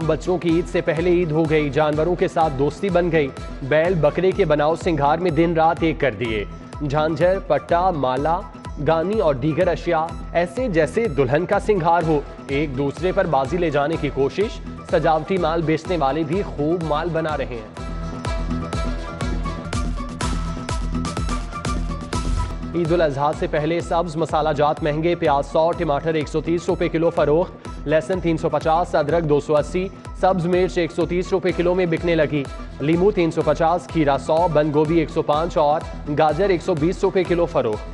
बच्चों की ईद से पहले ईद हो गई, जानवरों के साथ दोस्ती बन गई। बैल बकरे के बनाव सिंगार में दिन रात एक कर दिए। झांझर, पट्टा, माला, गानी और दीगर अशिया ऐसे जैसे दुल्हन का सिंगार हो। एक दूसरे पर बाजी ले जाने की कोशिश। सजावटी माल बेचने वाले भी खूब माल बना रहे हैं। ईद उल अजहा से पहले सब्ज मसाला जात महंगे। प्याज 100, टमाटर 130 रुपए किलो फरोख्त, लहसुन 350, अदरक 280, सब्ज मिर्च 130 रुपए किलो में बिकने लगी। लीमू 350, खीरा 100, बंद गोभी 105 और गाजर 120 रुपए किलो फरोख्त।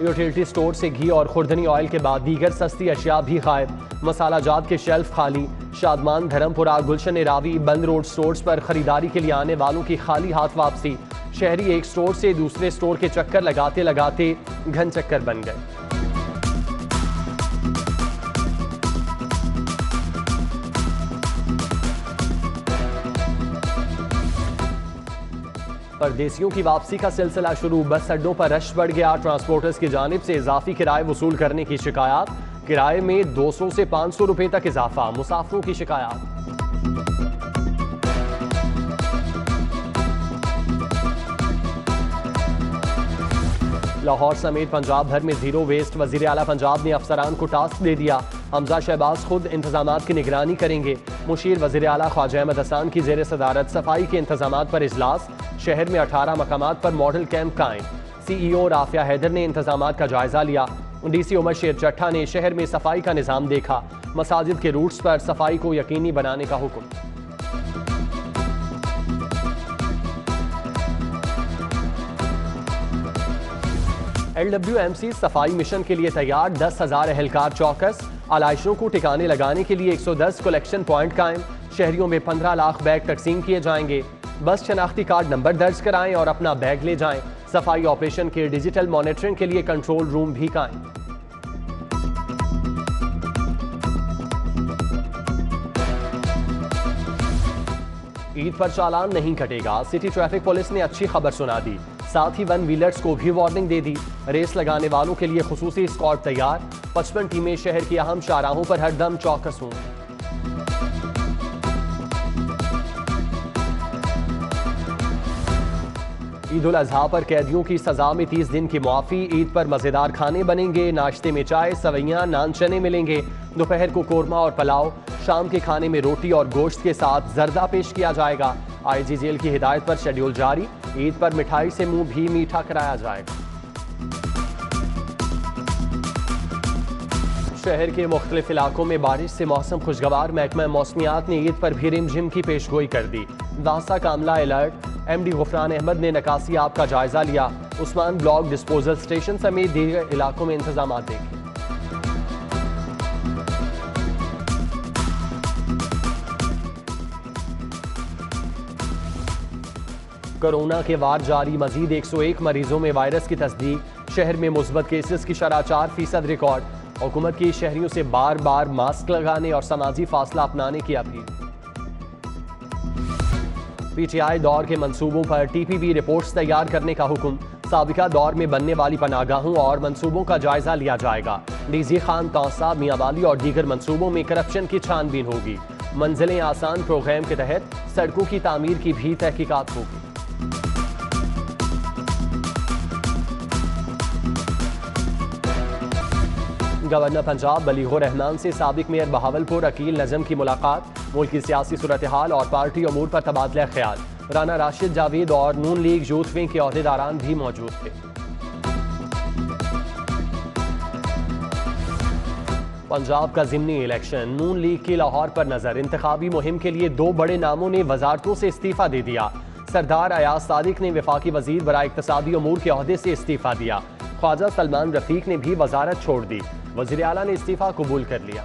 यूटिलिटी स्टोर से घी और खुर्दनी ऑयल के बाद दीगर सस्ती अशिया भी गायब। मसाला जात के शेल्फ खाली। शादमान, धर्मपुरा, गुलशन रावी, बंद रोड स्टोर्स पर खरीदारी के लिए आने वालों की खाली हाथ वापसी। शहरी एक स्टोर से दूसरे स्टोर के चक्कर लगाते लगाते घन चक्कर बन गए। परदेसियों की वापसी का सिलसिला शुरू। बस अड्डों पर रश बढ़ गया। ट्रांसपोर्टर्स की जानिब से इजाफी किराए वसूल करने की शिकायत। किराए में 200 से 500 रुपए तक इजाफा। मुसाफिरों की शिकायत। लाहौर समेत पंजाब भर में जीरो वेस्ट। वजीर आला पंजाब ने अफसरान को टास्क दे दिया। हमजा शहबाज खुद इंतजामात की निगरानी करेंगे। मुशीर वजीर आला ख्वाजा अहमद हसन की जेर सदारत सफाई के इंतजामात पर इजलास। शहर में 18 मकामात पर मॉडल कैंप कायम। CEO राफिया हैदर ने इंतजामात का जायजा लिया। DC उमर शेर चट्ठा ने शहर में सफाई का निजाम देखा। मसाजिद के रूट्स पर सफाई को यकीनी बनाने का हुक्म। LWMC सफाई मिशन के लिए तैयार। 10,000 एहलकार चौकस। आलाइशों को ठिकाने लगाने के लिए 110 कलेक्शन पॉइंट कायम। शहरियों में 15 लाख बैग तकसीम किए जाएंगे। बस शनाख्ती कार्ड नंबर दर्ज कराएं और अपना बैग ले जाएं। सफाई ऑपरेशन के डिजिटल मॉनिटरिंग के लिए कंट्रोल रूम भी कायम। ईद पर चालान नहीं कटेगा। सिटी ट्रैफिक पुलिस ने अच्छी खबर सुना दी। साथ ही वन व्हीलर्स को भी वार्निंग दे दी। रेस लगाने वालों के लिए खुसूसी स्क्वाड तैयार। 55 टीमें शहर की अहम शाहराहों पर हरदम चौकस हों। ईद उल अजहा पर कैदियों की सजा में 30 दिन की मुआफी। ईद पर मजेदार खाने बनेंगे। नाश्ते में चाय, सवैयां, नान, चने मिलेंगे। दोपहर को कोरमा और पुलाव। शाम के खाने में रोटी और गोश्त के साथ जर्दा पेश किया जाएगा। IG जेल की हिदायत पर शेड्यूल जारी। ईद पर मिठाई से मुंह भी मीठा कराया जाएगा। शहर के मुख्तलिफ इलाकों में बारिश से मौसम खुशगवार। महकमा मौसमियात ने ईद पर भी रिमझिम की पेशगोई कर दी। दासा कामला अलर्ट। MD गुफरान अहमद ने नकासी आब का जायजा लिया। उस्मान ब्लॉक डिस्पोजल स्टेशन समेत दीगर इलाकों में इंतजाम देखे। कोरोना के वार जारी। मजीद 101 मरीजों में वायरस की तस्दीक। शहर में मुस्बत केसेस की शरह 4% रिकॉर्ड। हुकूमत की शहरियों से बार बार मास्क लगाने और समाजी फासला अपनाने की अपील। PTI दौर के मंसूबों पर TPB रिपोर्ट्स तैयार करने का हुक्म। साबिका दौर में बनने वाली पनागाहों और मंसूबों का जायजा लिया जाएगा। DG खान, तौसा, मियांवाली और दीगर मंसूबों में करप्शन की छानबीन होगी। मंजिलें आसान प्रोग्राम के तहत सड़कों की तामीर की भी तहकीकात होगी। गवर्नर पंजाब बलीगुर रहमान से साबिक मेयर बहावलपुर अकील नजम की मुलाकात। मुल्क की सियासी सूरत हाल और पार्टी अमूर पर तबादला ख्याल। राना राशिद, जावेद और नून लीग यूथ विंग के अहदेदारान भी मौजूद थे। पंजाब का ज़िमनी इलेक्शन। नून लीग की लाहौर पर नजर। इंतखाबी मुहिम के लिए 2 बड़े नामों ने वजारतों से इस्तीफा दे दिया। सरदार अयाज सादिक ने वफाकी वजीर बराए इक्तसादी अमूर के अहदे से इस्तीफा दिया। ख्वाजा सलमान रफीक ने भी वजारत छोड़ दी। वजीर आला ने इस्तीफा कबूल कर लिया।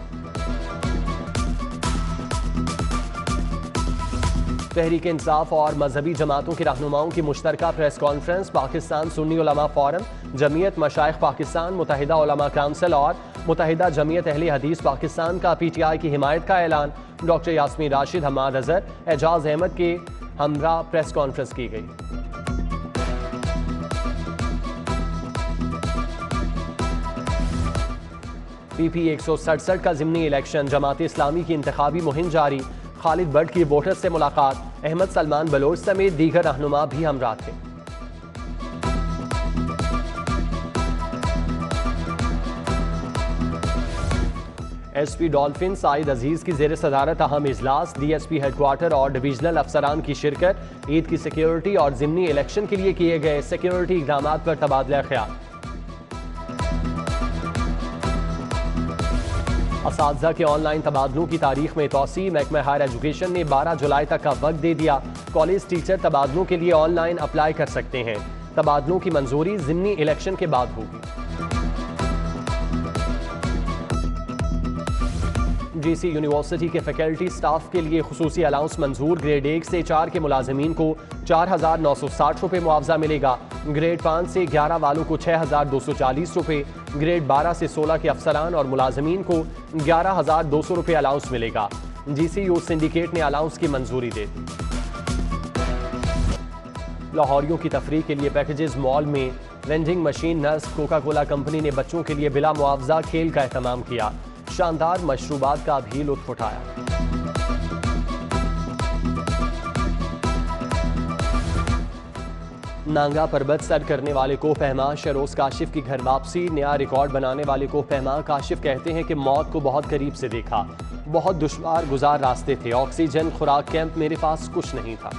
तहरीक इंसाफ और मजहबी जमातों के रहनुमाओं की मुश्तरका प्रेस कॉन्फ्रेंस। पाकिस्तान सुन्नी उलमा फोरम, जमीयत मशाइख पाकिस्तान, मुत्तहिदा उलमा काउंसिल और मुत्तहिदा जमीयत अहले हदीस पाकिस्तान का PTI की हिमायत का ऐलान। डॉक्टर यास्मीन राशिद, हमाद अजहर, एजाज अहमद के हमरा प्रेस कॉन्फ्रेंस की गई। PP 167 का ज़िमनी इलेक्शन, जमात इस्लामी की इंतखाबी मुहिम जारी। खालिद भट्ट की वोटर्स से मुलाकात, अहमद सलमान बलोच समेत दीगर रहनुमा भी हमरा थे। SP डॉल्फिन साइद अजीज की जेर सदारत अहम इजलास, DSP हेडक्वार्टर और डिविजनल अफसरान की शिरकत। ईद की सिक्योरिटी और ज़िमनी इलेक्शन के लिए किए गए सिक्योरिटी इकदाम पर तबादला ख्याल। असातिज़ा के ऑनलाइन तबादलों की तारीख में तौसी, महकमा हायर एजुकेशन ने 12 जुलाई तक का वक्त दे दिया। कॉलेज टीचर तबादलों के लिए ऑनलाइन अप्लाई कर सकते हैं। तबादलों की मंजूरी ज़िमनी इलेक्शन के बाद होगी। GC यूनिवर्सिटी के फैकल्टी स्टाफ के लिए खुसूसी अलाउंस मंजूर। ग्रेड 1 से 4 के मुलाजमीन को 4,960 रुपये मुआवजा मिलेगा। ग्रेड 5 से 11 वालों को 6,240 रुपये। ग्रेड 12 से 16 के अफसरान और मुलाजमीन को 11,200 रुपये अलाउंस मिलेगा। GCU सिंडिकेट ने अलाउंस की मंजूरी दे दी। लाहौरियों की तफरीह के लिए पैकेजेस मॉल में। Vending machine, nurse, Coca Cola company ने बच्चों के लिए बिला मुआवजा खेल का एहतमाम किया। शानदार मशरूबात का भी लुत्फ उठाया। नांगा पर्वत सर करने वाले कोह पहमा शरोज काशिफ की घर वापसी। नया रिकॉर्ड बनाने वाले कोह पहमा काशिफ कहते हैं कि मौत को बहुत करीब से देखा। बहुत दुश्वार गुजार रास्ते थे। ऑक्सीजन, खुराक कैंप, मेरे पास कुछ नहीं था।